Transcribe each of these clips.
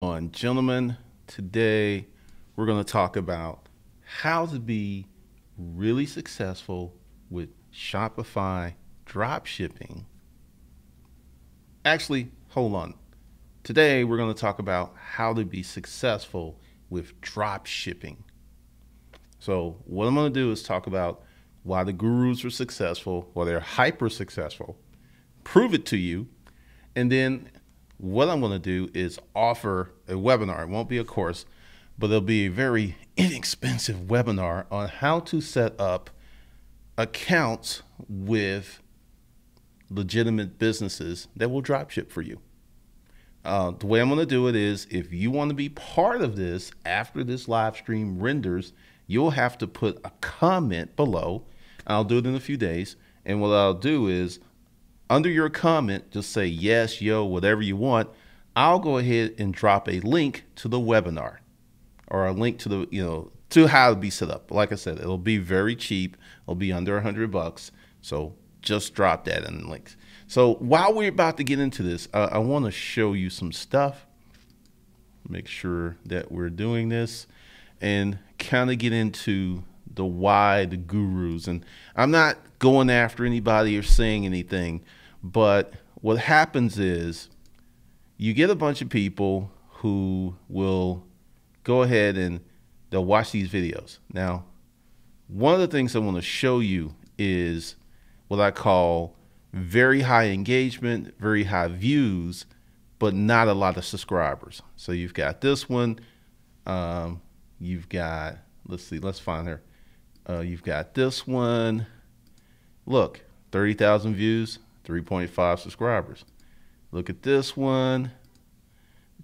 Gentlemen, today we're going to talk about how to be really successful with Shopify dropshipping. Actually, hold on. Today we're going to talk about how to be successful with dropshipping. So, what I'm going to do is talk about why the gurus are successful, why they're hyper successful, prove it to you, and then what I'm going to do is offer a webinar. It won't be a course, but it'll be a very inexpensive webinar on how to set up accounts with legitimate businesses that will drop ship for you. The way I'm going to do it is, if you want to be part of this after this live stream renders, you'll have to put a comment below. I'll do it in a few days. And what I'll do is, under your comment, just say yes, yo, whatever you want. I'll go ahead and drop a link to the webinar, or a link to to how to be set up. Like I said, it'll be very cheap. It'll be under $100. So just drop that in the links. So while we're about to get into this, I want to show you some stuff. Make sure that we're doing this and kind of get into the why, the gurus. And I'm not going after anybody or saying anything, but what happens is you get a bunch of people who will go ahead and they'll watch these videos. Now, one of the things I want to show you is what I call very high engagement, very high views, but not a lot of subscribers. So you've got this one. You've got, let's see, let's find her. You've got this one. Look, 30,000 views, 3.5 subscribers. Look at this one.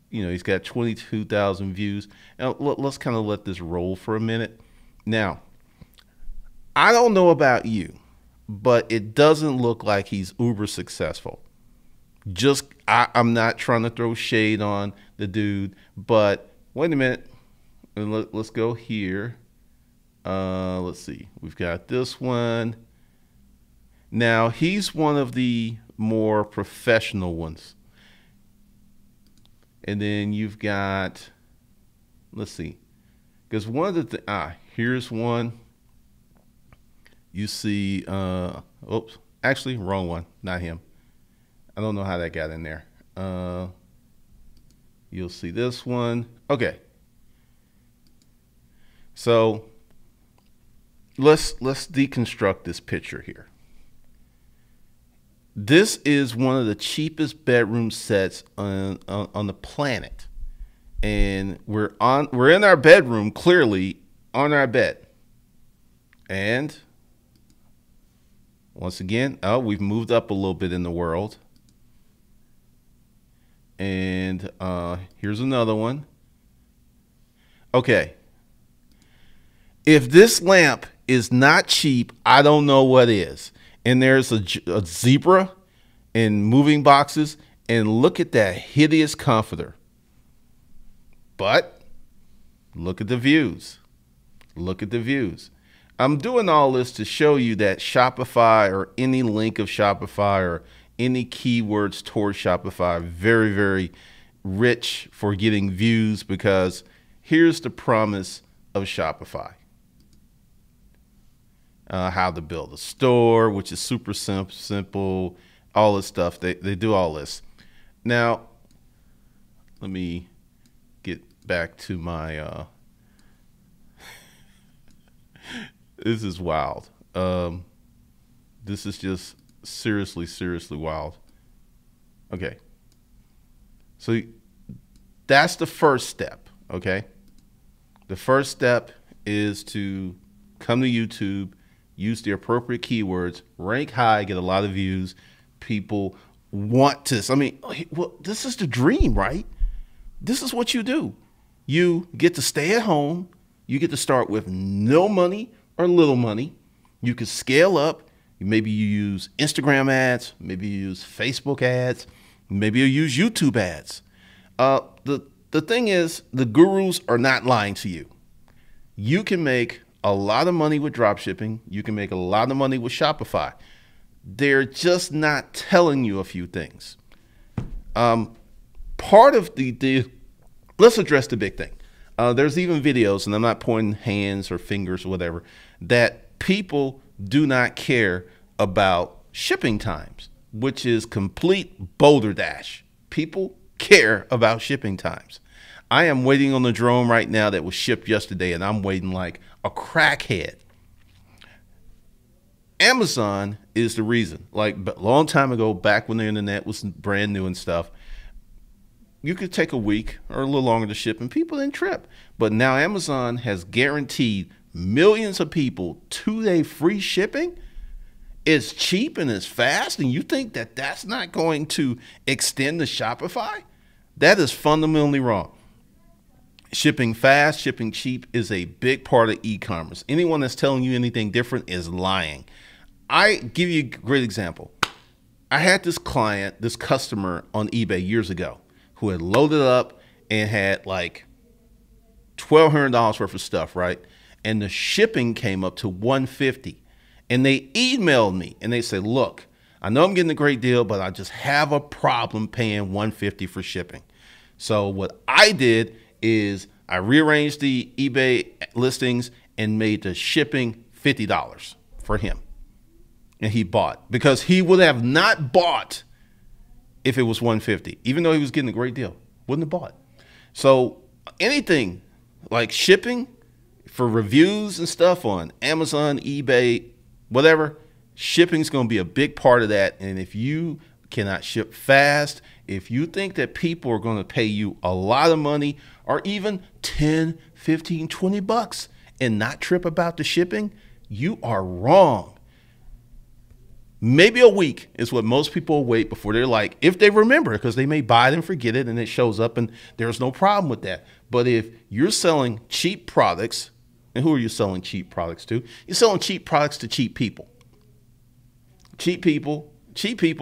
You know, he's got 22,000 views. Now, let's kind of let this roll for a minute. Now, I don't know about you, but it doesn't look like he's uber successful. I'm not trying to throw shade on the dude, but wait a minute. Let's go here. Let's see. We've got this one. Now, he's one of the more professional ones. And then you've got, let's see, because one of the, here's one. You see, oops, actually, wrong one, not him. I don't know how that got in there. You'll see this one. Okay. So let's deconstruct this picture here. This is one of the cheapest bedroom sets on the planet, and we're in our bedroom, clearly on our bed. And once again, we've moved up a little bit in the world. And here's another one. Okay. If this lamp is not cheap, I don't know what is. And there's a zebra and moving boxes. And look at that hideous comforter. But look at the views. Look at the views. I'm doing all this to show you that Shopify, or any link of Shopify, or any keywords towards Shopify, very, very rich for getting views, because here's the promise of Shopify. How to build a store, which is super simple, all this stuff. They do all this. Now, let me get back to my, this is wild. This is just seriously wild. Okay. So that's the first step, okay? The first step is to come to YouTube, use the appropriate keywords, rank high, get a lot of views. People want this. I mean, well, this is the dream, right? This is what you do. You get to stay at home. You get to start with no money or little money. You can scale up. Maybe you use Instagram ads. Maybe you use Facebook ads. Maybe you use YouTube ads. The thing is, the gurus are not lying to you. You can make a lot of money with dropshipping. You can make a lot of money with Shopify. They're just not telling you a few things. Part of the let's address the big thing. There's even videos, and I'm not pointing hands or fingers or whatever, that people do not care about shipping times, which is complete boulder dash. People care about shipping times. I am waiting on the drone right now that was shipped yesterday, and I'm waiting like a crackhead. Amazon is the reason. Like a long time ago, back when the internet was brand new and stuff, you could take a week or a little longer to ship and people didn't trip. But now Amazon has guaranteed millions of people 2-day free shipping. It's cheap and it's fast, and you think that that's not going to extend to Shopify? That is fundamentally wrong. Shipping fast, shipping cheap is a big part of e-commerce. Anyone that's telling you anything different is lying. I give you a great example. I had this client, this customer on eBay years ago who had loaded up and had like $1,200 worth of stuff, right? And the shipping came up to $150. And they emailed me and they said, look, I know I'm getting a great deal, but I just have a problem paying $150 for shipping. So what I did is I rearranged the eBay listings and made the shipping $50 for him. And he bought, because he would have not bought if it was $150, even though he was getting a great deal, wouldn't have bought. So anything like shipping for reviews and stuff on Amazon, eBay, whatever, shipping is going to be a big part of that. And if you cannot ship fast, if you think that people are going to pay you a lot of money or even 10, 15, 20 bucks and not trip about the shipping, you are wrong. Maybe a week is what most people wait before they're like, if they remember, because they may buy it and forget it and it shows up and there's no problem with that. But if you're selling cheap products, and who are you selling cheap products to? You're selling cheap products to cheap people. Cheap people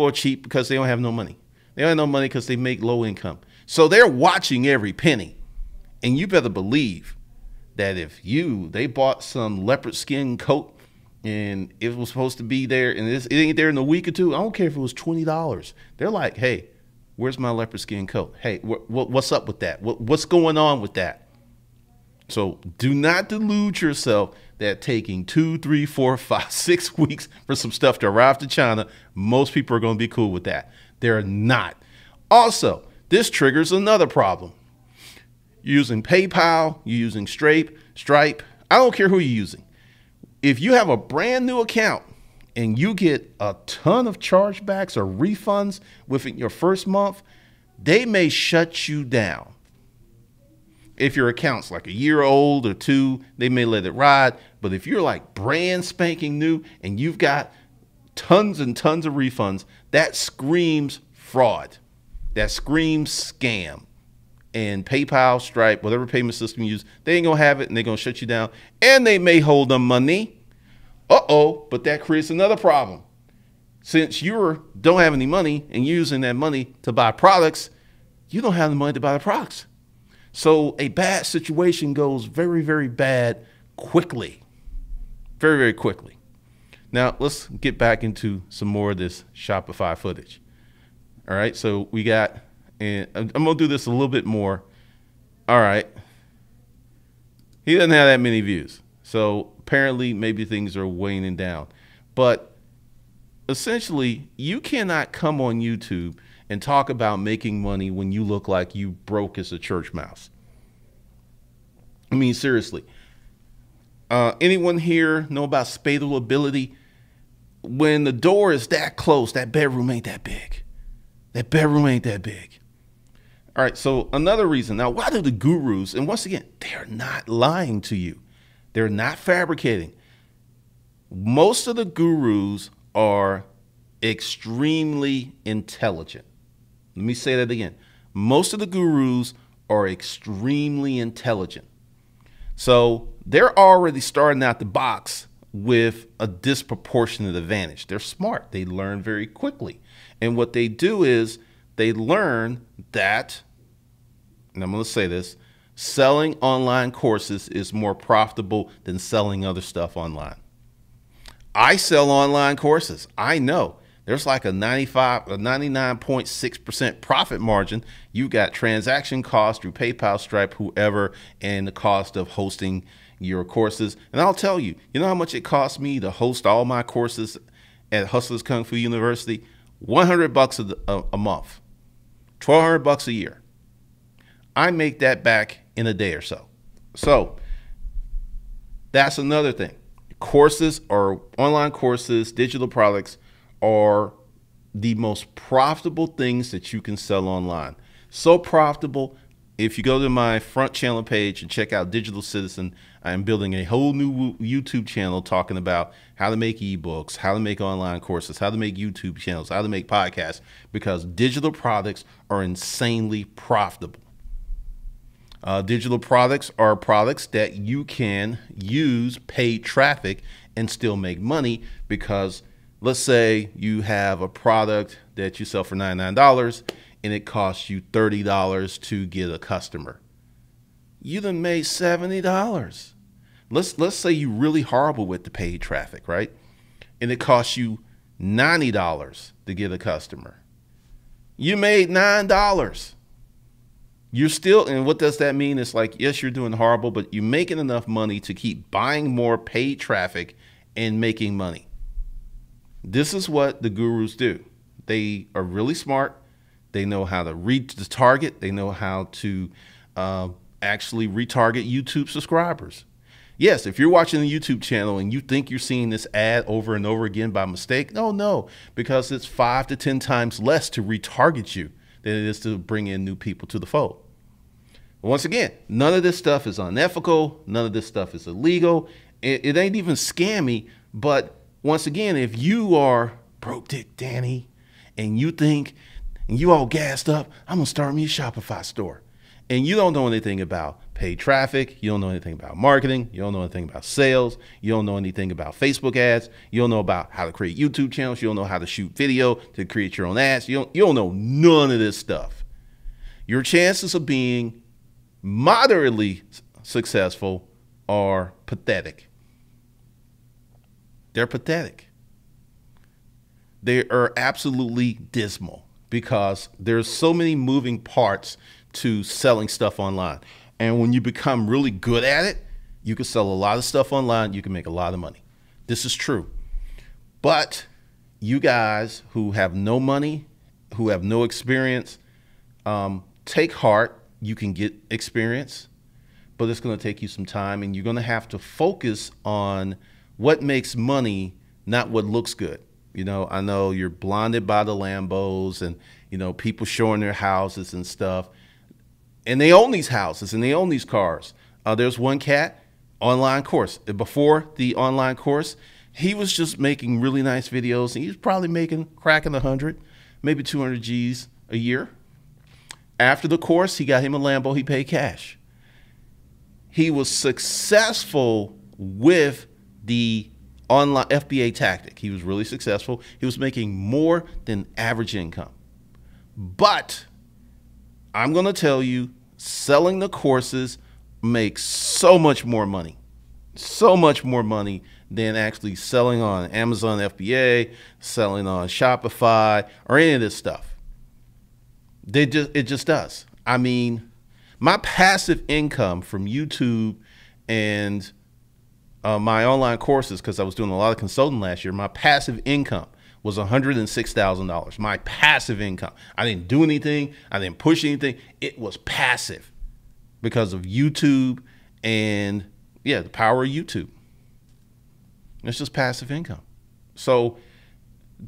are cheap because they don't have no money. They don't have no money because they make low income. So they're watching every penny. And you better believe that if they bought some leopard skin coat and it was supposed to be there and it ain't there in a week or two, I don't care if it was $20. They're like, hey, where's my leopard skin coat? Hey, what's up with that? What's going on with that? So do not delude yourself that taking 2, 3, 4, 5, 6 weeks for some stuff to arrive to China, most people are going to be cool with that. They're not. Also, this triggers another problem. You're using PayPal, you're using Stripe. I don't care who you're using. If you have a brand new account and you get a ton of chargebacks or refunds within your first month, they may shut you down. If your account's like a year old or 2, they may let it ride. But if you're like brand spanking new and you've got tons and tons of refunds, that screams fraud. That screams scam. And PayPal, Stripe, whatever payment system you use, they ain't gonna have it and they're gonna shut you down. And they may hold the money. But that creates another problem. Since you don't have any money and you're using that money to buy products, you don't have the money to buy the products. So a bad situation goes very, very bad quickly. Very, very quickly. Now, let's get back into some more of this Shopify footage. All right, so we got, and I'm going to do this a little bit more. All right. He doesn't have that many views. So apparently maybe things are waning down. But essentially, you cannot come on YouTube and talk about making money when you look like you broke as a church mouse. I mean, seriously. Anyone here know about spatial ability? When the door is that close, that bedroom ain't that big. That bedroom ain't that big. All right, so another reason. Now, why do the gurus, and once again, they're not lying to you. They're not fabricating. Most of the gurus are extremely intelligent. Let me say that again. Most of the gurus are extremely intelligent. So they're already starting out the box with a disproportionate advantage. They're smart. They learn very quickly. And what they do is they learn that, and I'm going to say this, selling online courses is more profitable than selling other stuff online. I sell online courses. I know There's like a 99.6% profit margin. You got transaction costs through PayPal, Stripe, whoever, and the cost of hosting your courses. And I'll tell you, you know how much it costs me to host all my courses at Hustlers Kung Fu University? $100 a month, $1,200 a year. I make that back in a day or so. So that's another thing. Courses or online courses, digital products are the most profitable things that you can sell online. So profitable. If you go to my front channel page and check out Digital Citizen, I'm building a whole new YouTube channel talking about how to make ebooks, how to make online courses, how to make YouTube channels, how to make podcasts, because digital products are insanely profitable. Digital products are products that you can use paid traffic and still make money, because let's say you have a product that you sell for $99 and it costs you $30 to get a customer. You done made $70. Let's say you're really horrible with the paid traffic, right? And it costs you $90 to get a customer. You made $9. You're still, and what does that mean? It's like, yes, you're doing horrible, but you're making enough money to keep buying more paid traffic and making money. This is what the gurus do. They are really smart. They know how to reach the target. They know how to actually retarget YouTube subscribers. Yes, if you're watching the YouTube channel and you think you're seeing this ad over and over again by mistake, no, because it's 5 to 10 times less to retarget you than it is to bring in new people to the fold. Once again, none of this stuff is unethical. None of this stuff is illegal. It ain't even scammy. But once again, if you are broke dick Danny and you think, and you all gassed up, I'm going to start me a Shopify store, and you don't know anything about paid traffic, you don't know anything about marketing, you don't know anything about sales, you don't know anything about Facebook ads, you don't know about how to create YouTube channels, you don't know how to shoot video to create your own ads, you don't know none of this stuff. Your chances of being moderately successful are pathetic. They're pathetic. They are absolutely dismal, because there's so many moving parts to selling stuff online. And when you become really good at it, you can sell a lot of stuff online. You can make a lot of money. This is true. But you guys who have no money, who have no experience, take heart. You can get experience, but it's going to take you some time, and you're going to have to focus on what makes money, not what looks good. You know, I know you're blinded by the Lambos and, you know, people showing their houses and stuff, and they own these houses and they own these cars. There's one cat, online course. Before the online course, he was just making really nice videos, and he was probably cracking 100, maybe 200 G's a year. After the course, he got him a Lambo. He paid cash. He was successful with the online FBA tactic. He was really successful. He was making more than average income. But I'm going to tell you, selling the courses makes so much more money than actually selling on Amazon FBA, selling on Shopify, or any of this stuff. It just does. I mean, my passive income from YouTube and my online courses, because I was doing a lot of consulting last year, my passive income was $106,000. My passive income. I didn't do anything. I didn't push anything. It was passive because of YouTube and, yeah, the power of YouTube. It's just passive income. So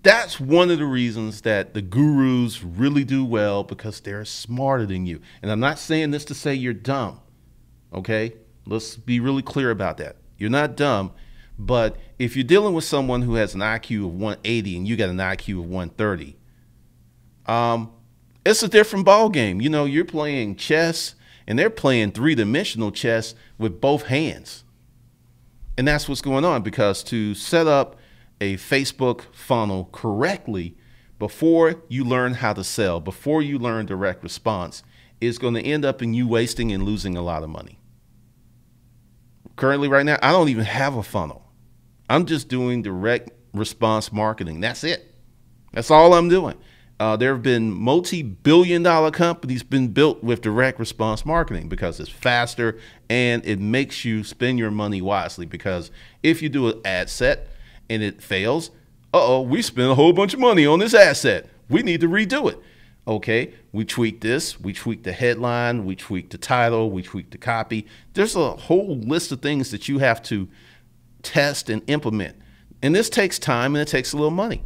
that's one of the reasons that the gurus really do well, because they're smarter than you. And I'm not saying this to say you're dumb, okay? Let's be really clear about that. You're not dumb, but if you're dealing with someone who has an IQ of 180 and you got an IQ of 130, it's a different ball game. You know, you're playing chess and they're playing three-dimensional chess with both hands. And that's what's going on, because to set up a Facebook funnel correctly, before you learn how to sell, before you learn direct response, is going to end up in you wasting and losing a lot of money. Currently, right now, I don't even have a funnel. I'm just doing direct response marketing. That's it. That's all I'm doing. There have been multi-billion-dollar companies been built with direct response marketing because it's faster and it makes you spend your money wisely. Because if you do an ad set and it fails, we spent a whole bunch of money on this ad set. We need to redo it. Okay, we tweak this, we tweak the headline, we tweak the title, we tweak the copy. There's a whole list of things that you have to test and implement. And this takes time and it takes a little money.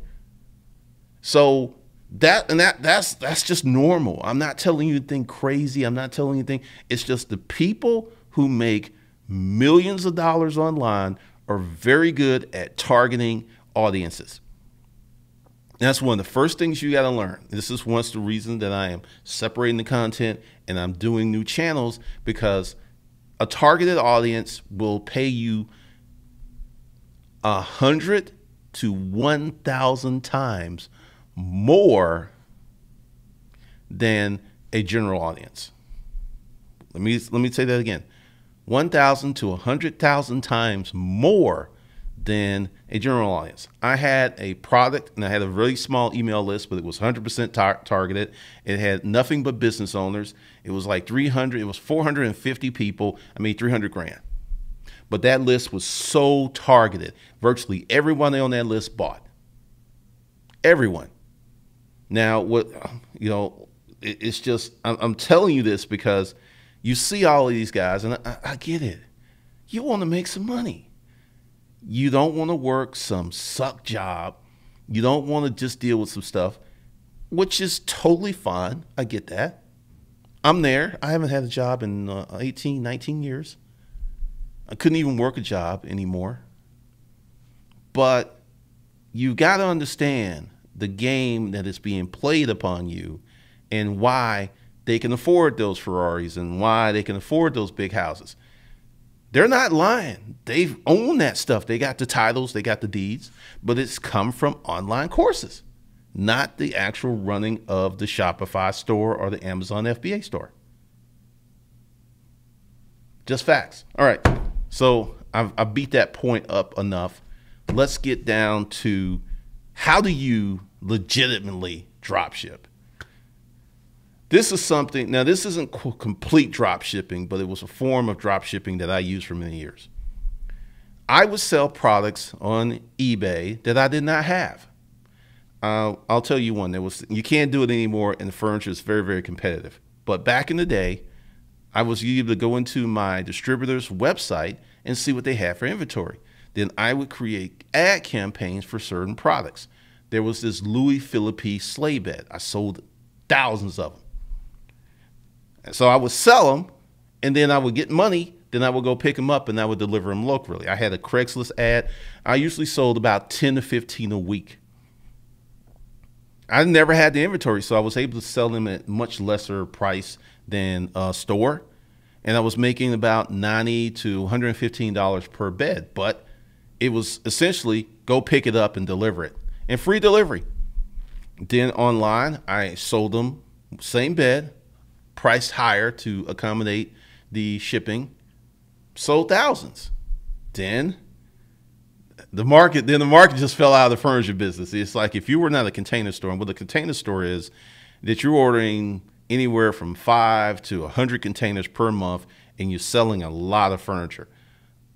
So that's just normal. I'm not telling you anything crazy. I'm not telling you anything. It's just the people who make millions of dollars online are very good at targeting audiences. That's one of the first things you got to learn. This is one of the reasons that I am separating the content and I'm doing new channels, because a targeted audience will pay you 100 to 1,000 times more than a general audience. Let me say that again. 1,000 to 100,000 times more than a general audience. I had a product and I had a really small email list, but it was 100% targeted. It had nothing but business owners. It was like 450 people. I made 300 grand. But that list was so targeted. Virtually everyone on that list bought. Everyone. Now, it's just, I'm telling you this because you see all of these guys, and I get it. You want to make some money. You don't want to work some suck job. You don't want to just deal with some stuff, which is totally fine. I get that. I'm there. I haven't had a job in 18, 19 years. I couldn't even work a job anymore. But you got to understand the game that is being played upon you and why they can afford those Ferraris and why they can afford those big houses. They're not lying. They've owned that stuff. They got the titles, they got the deeds, but it's come from online courses, not the actual running of the Shopify store or the Amazon FBA store. Just facts. All right. So I beat that point up enough. Let's get down to how do you legitimately dropship. This is something, now this isn't complete drop shipping, but it was a form of drop shipping that I used for many years. I would sell products on eBay that I did not have. I'll tell you one, you can't do it anymore, and the furniture is very, very competitive. But back in the day, I was able to go into my distributor's website and see what they had for inventory. Then I would create ad campaigns for certain products. There was this Louis Philippe sleigh bed. I sold thousands of them. And so I would sell them, and then I would get money. Then I would go pick them up, and I would deliver them locally. I had a Craigslist ad. I usually sold about 10 to 15 a week. I never had the inventory, so I was able to sell them at much lesser price than a store. And I was making about $90 to $115 per bed. But it was essentially go pick it up and deliver it. And free delivery. Then online, I sold them same bed, priced higher to accommodate the shipping, sold thousands. Then the market just fell out of the furniture business. It's like if you were not a Container Store, and what a Container Store is, that you're ordering anywhere from 5 to 100 containers per month, and you're selling a lot of furniture.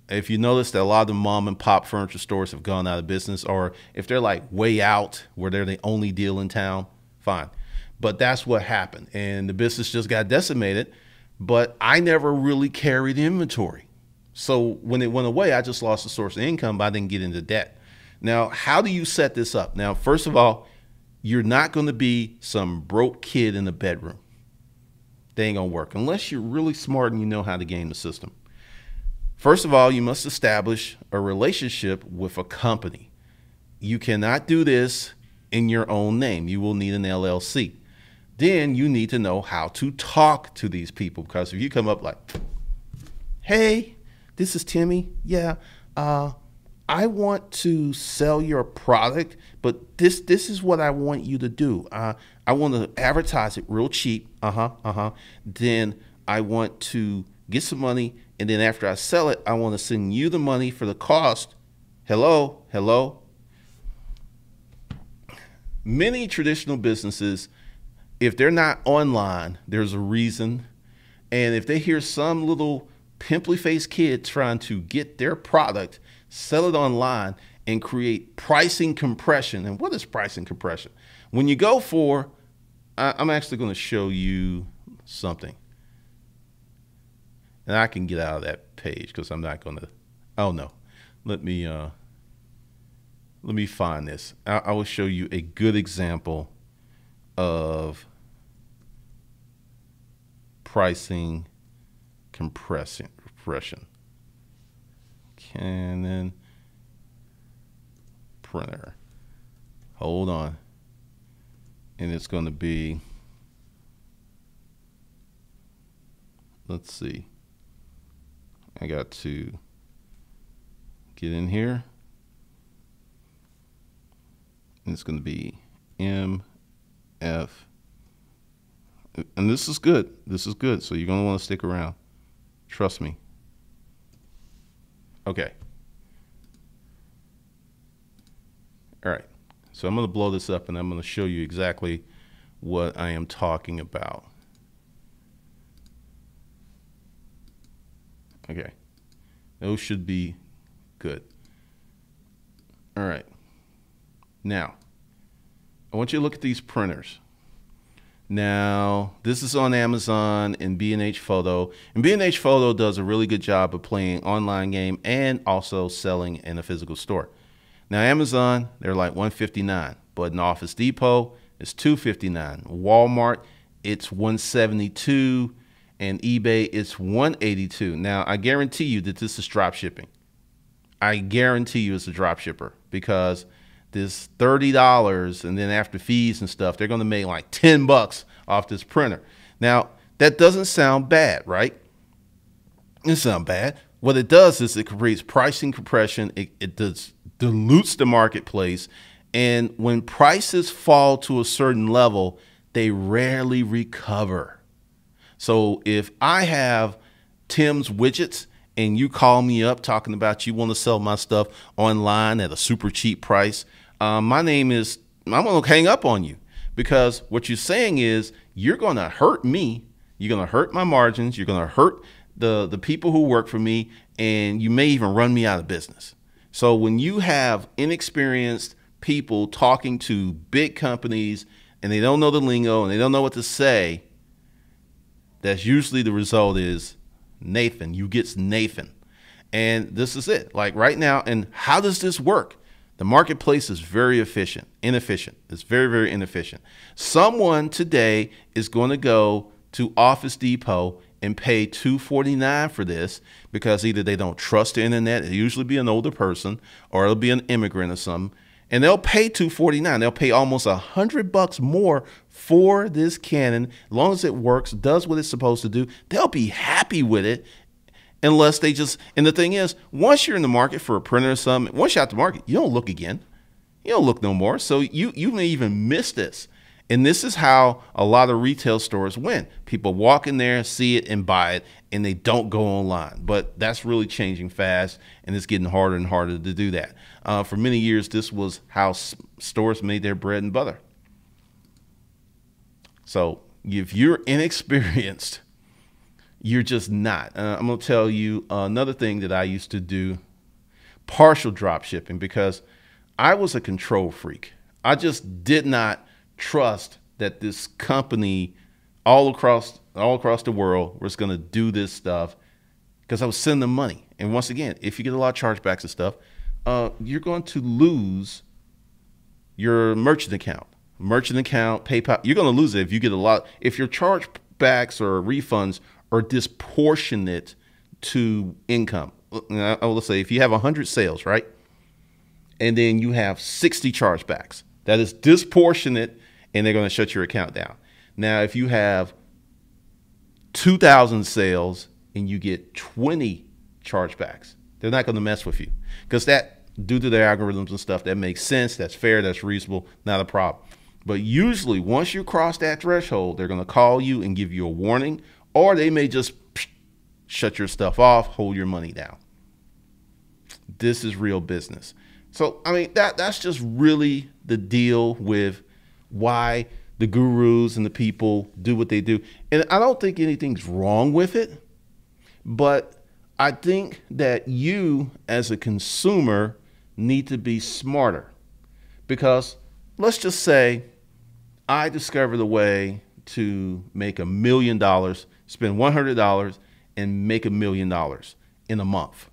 If you notice that a lot of the mom and pop furniture stores have gone out of business, or if they're like way out where they're the only deal in town, fine. But that's what happened. And the business just got decimated, but I never really carried inventory. So when it went away, I just lost a source of income, but I didn't get into debt. Now, how do you set this up? Now, first of all, you're not going to be some broke kid in the bedroom. They ain't going to work unless you're really smart and you know how to game the system. First of all, you must establish a relationship with a company. You cannot do this in your own name. You will need an LLC. Then you need to know how to talk to these people, because if you come up like, hey, this is Timmy. Yeah, I want to sell your product, but this is what I want you to do. I want to advertise it real cheap. Then I want to get some money, and then after I sell it, I want to send you the money for the cost. Hello. Many traditional businesses, if they're not online, there's a reason. And if they hear some little pimply faced kid trying to get their product, sell it online, and create pricing compression. And what is pricing compression? When you go for, I'm actually going to show you something. And I can get out of that page because I'm not going to, oh no. Let me find this. I will show you a good example of pricing compression. Canon printer. Hold on. And it's going to be, let's see. I got to get in here. And it's going to be MF. And this is good. This is good. So you're going to want to stick around. Trust me. Okay. All right. So I'm going to blow this up and I'm going to show you exactly what I am talking about. Okay. Those should be good. All right. Now, I want you to look at these printers. Now, this is on Amazon and B&H Photo. And B&H Photo does a really good job of playing online game and also selling in a physical store. Now, Amazon, they're like $159, but in Office Depot, it's $259. Walmart, it's $172, and eBay, it's $182. Now, I guarantee you that this is drop shipping. I guarantee you it's a drop shipper because this $30 and then after fees and stuff, they're going to make like $10 off this printer. Now, that doesn't sound bad, right? It doesn't sound bad. What it does is it creates pricing compression. It dilutes the marketplace. And when prices fall to a certain level, they rarely recover. So if I have Tim's widgets and you call me up talking about you want to sell my stuff online at a super cheap price, I'm going to hang up on you because what you're saying is you're going to hurt me. You're going to hurt my margins. You're going to hurt the people who work for me, and you may even run me out of business. So when you have inexperienced people talking to big companies and they don't know the lingo and they don't know what to say, that's usually the result is Nathan. You get Nathan. And this is it. Like right now, and how does this work? The marketplace is very inefficient. It's very, very inefficient. Someone today is going to go to Office Depot and pay $249 for this because either they don't trust the internet, it'll usually be an older person, or it'll be an immigrant or something, and they'll pay $249. They'll pay almost $100 more for this Canon. As long as it works, does what it's supposed to do, they'll be happy with it. Unless they just, and the thing is, once you're in the market for a printer or something, once you're out the market, you don't look again. You don't look no more. So you may even miss this. And this is how a lot of retail stores win. People walk in there, see it, and buy it, and they don't go online. But that's really changing fast, and it's getting harder and harder to do that. For many years, this was how stores made their bread and butter. So if you're inexperienced, you're just not. I'm going to tell you another thing that I used to do, partial drop shipping, because I was a control freak. I just did not trust that this company all across the world was going to do this stuff because I was sending them money. And once again, if you get a lot of chargebacks and stuff, you're going to lose your merchant account, PayPal. You're going to lose it if you get a lot. If your chargebacks or refunds are disproportionate to income. Let's say if you have 100 sales, right? And then you have 60 chargebacks, that is disproportionate, and they're going to shut your account down. Now, if you have 2,000 sales and you get 20 chargebacks, they're not going to mess with you because that, due to their algorithms and stuff, that makes sense. That's fair. That's reasonable. Not a problem. But usually once you cross that threshold, they're going to call you and give you a warning, or they may just shut your stuff off, hold your money down. This is real business. So, I mean, that's just really the deal with why the gurus and the people do what they do. And I don't think anything's wrong with it, but I think that you as a consumer need to be smarter, because let's just say I discovered a way to make $1 million, spend $100 and make $1 million in a month.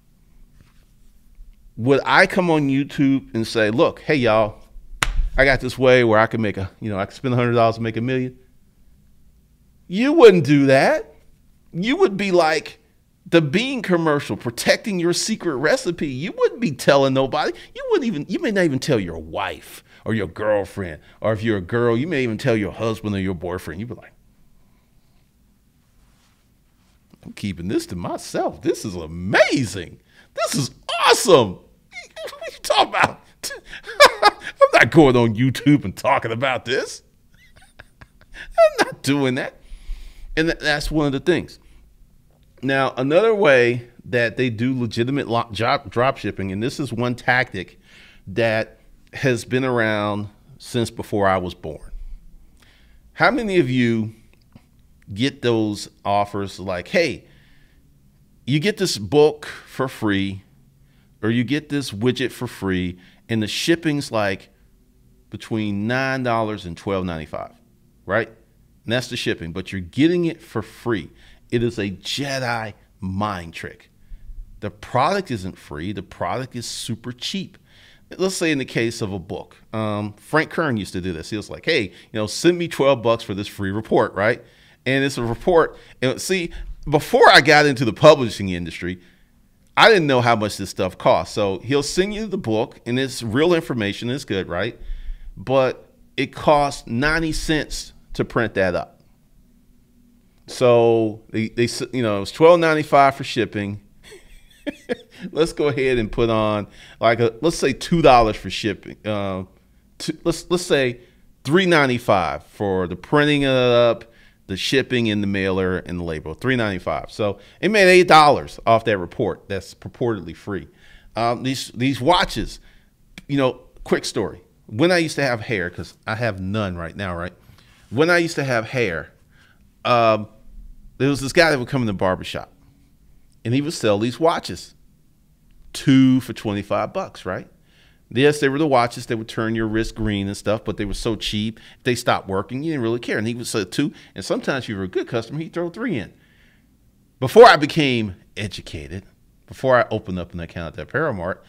Would I come on YouTube and say, look, hey y'all, I got this way where I can make I can spend $100 and make $1 million? You wouldn't do that. You would be like the Bean commercial, protecting your secret recipe. You wouldn't be telling nobody. You may not even tell your wife or your girlfriend, or if you're a girl, you may even tell your husband or your boyfriend. You'd be like, I'm keeping this to myself. This is amazing. This is awesome. What are you talking about? I'm not going on YouTube and talking about this. I'm not doing that. And that's one of the things. Now, another way that they do legitimate drop shipping, and this is one tactic that has been around since before I was born. How many of you get those offers like, hey, you get this book for free, or you get this widget for free, and the shipping's like between $9 and $12.95, right? And that's the shipping, but you're getting it for free. It is a Jedi mind trick. The product isn't free. The product is super cheap. Let's say in the case of a book, Frank Kern used to do this. He was like, hey, send me $12 for this free report, right? And it's a report. And see, before I got into the publishing industry, I didn't know how much this stuff costs. So he'll send you the book, and it's real information. It's good, right? But it costs 90 cents to print that up. So they it was $12.95 for shipping. Let's go ahead and put on let's say $2 for shipping. Let's say $3.95 for the printing it up, the shipping and the mailer and the label. $3.95. So it made $8 off that report. That's purportedly free. These watches, quick story. When I used to have hair, because I have none right now, right? When I used to have hair, there was this guy that would come in the barbershop, and he would sell these watches, 2 for $25, right? Yes, they were the watches that would turn your wrist green and stuff, but they were so cheap. If they stopped working, you didn't really care. And he would sell 2, and sometimes if you were a good customer, he'd throw 3 in. Before I became educated, before I opened up an account at Paramart,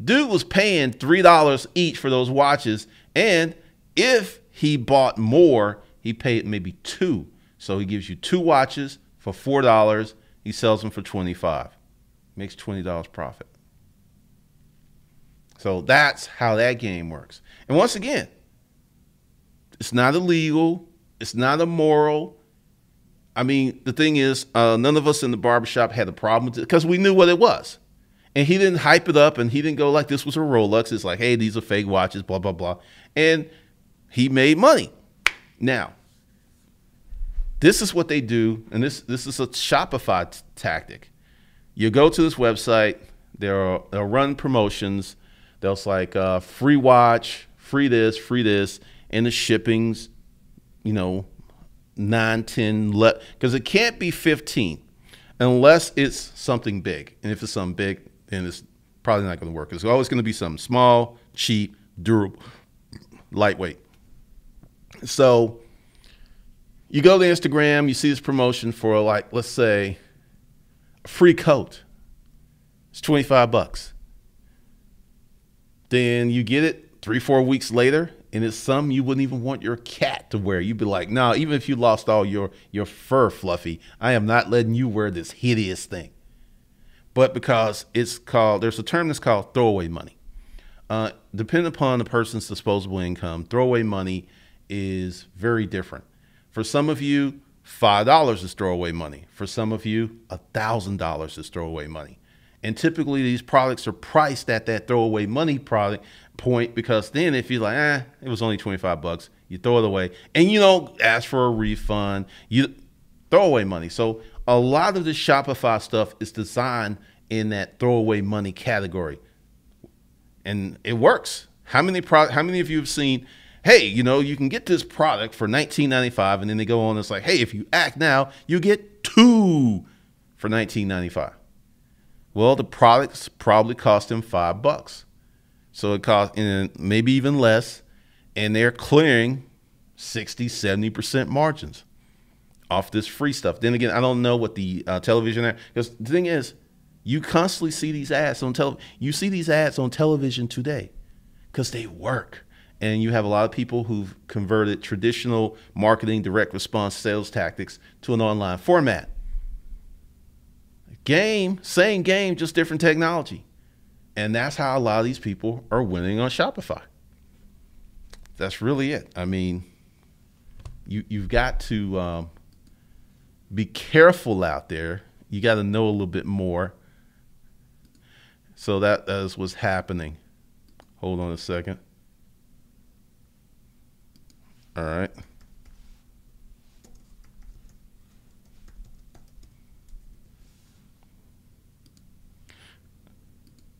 dude was paying $3 each for those watches, and if he bought more, he paid maybe 2. So he gives you 2 watches for $4. He sells them for $25. Makes $20 profit. So that's how that game works. And once again, it's not illegal. It's not immoral. I mean, the thing is, none of us in the barbershop had a problem with it because we knew what it was. And he didn't hype it up, and he didn't go like this was a Rolex. It's like, hey, these are fake watches, blah, blah, blah. And he made money. Now, this is what they do, and this is a Shopify tactic. You go to this website, they'll run promotions. They'll like free watch, free this, and the shipping's, 9, 10, because it can't be 15 unless it's something big. And if it's something big, then it's probably not going to work. It's always going to be something small, cheap, durable, lightweight. So you go to Instagram, you see this promotion for let's say a free coat. It's $25. Then you get it 3-4 weeks later, and it's something you wouldn't even want your cat to wear. You'd be like, no, even if you lost all your fur, Fluffy, I am not letting you wear this hideous thing. But because there's a term that's called throwaway money. Depending upon the person's disposable income, throwaway money is very different. For some of you, $5 is throwaway money. For some of you, $1,000 is throwaway money. And typically these products are priced at that throwaway money product point, because then if you're like, it was only $25, you throw it away and you don't ask for a refund, you throw away money. So a lot of the Shopify stuff is designed in that throwaway money category, and it works. How many of you have seen hey, you can get this product for $19.95, and then they go on and it's like, hey, if you act now, you get 2 for $19.95. Well, the products probably cost them $5. So it cost, and maybe even less, and they're clearing 60, 70% margins off this free stuff. Then again, I don't know what the television, because the thing is, you constantly see these ads on television. You see these ads on television today because they work. And you have a lot of people who've converted traditional marketing, direct response sales tactics to an online format. Same game, just different technology. And that's how a lot of these people are winning on Shopify. That's really it. I mean, you've got to be careful out there. You got to know a little bit more. So that is what's happening. Hold on a second. All right.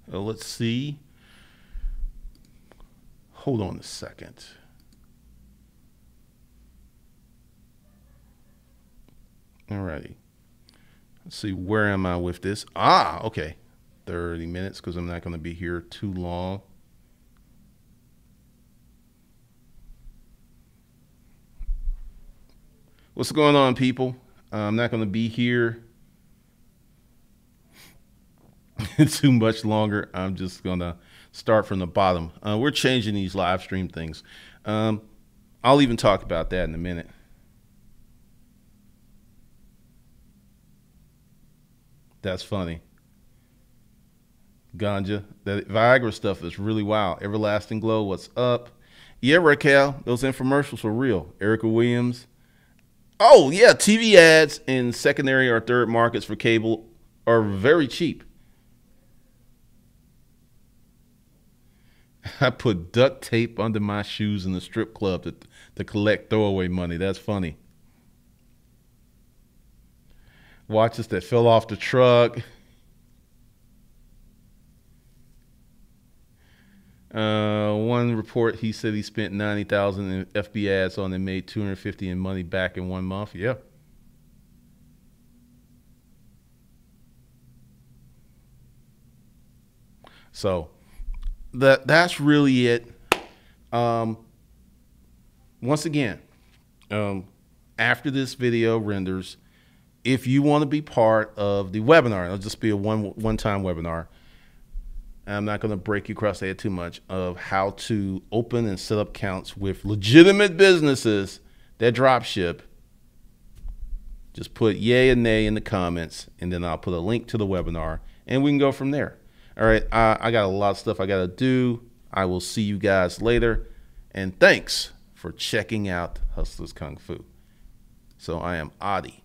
Let's see. Hold on a second. All righty. Let's see, where am I with this? Okay. 30 minutes, because I'm not going to be here too long. What's going on, people? I'm not going to be here too much longer. I'm just going to start from the bottom. We're changing these live stream things. I'll even talk about that in a minute. That's funny. Ganja. That Viagra stuff is really wild. Everlasting Glow, what's up? Yeah, Raquel, those infomercials were real. Erica Williams. Oh, yeah, TV ads in secondary or third markets for cable are very cheap. I put duct tape under my shoes in the strip club to collect throwaway money. That's funny. Watches that fell off the truck. One report, he said he spent $90,000 in FB ads on and made $250 in money back in 1 month. Yeah. So that's really it. Once again, after this video renders, if you want to be part of the webinar, it'll just be a one-time webinar. I'm not going to break you across the head too much of how to open and set up accounts with legitimate businesses that drop ship. Just put yay and nay in the comments, and then I'll put a link to the webinar, and we can go from there. All right, I got a lot of stuff I got to do. I will see you guys later, and thanks for checking out Hustlers Kung Fu. So I am Adi.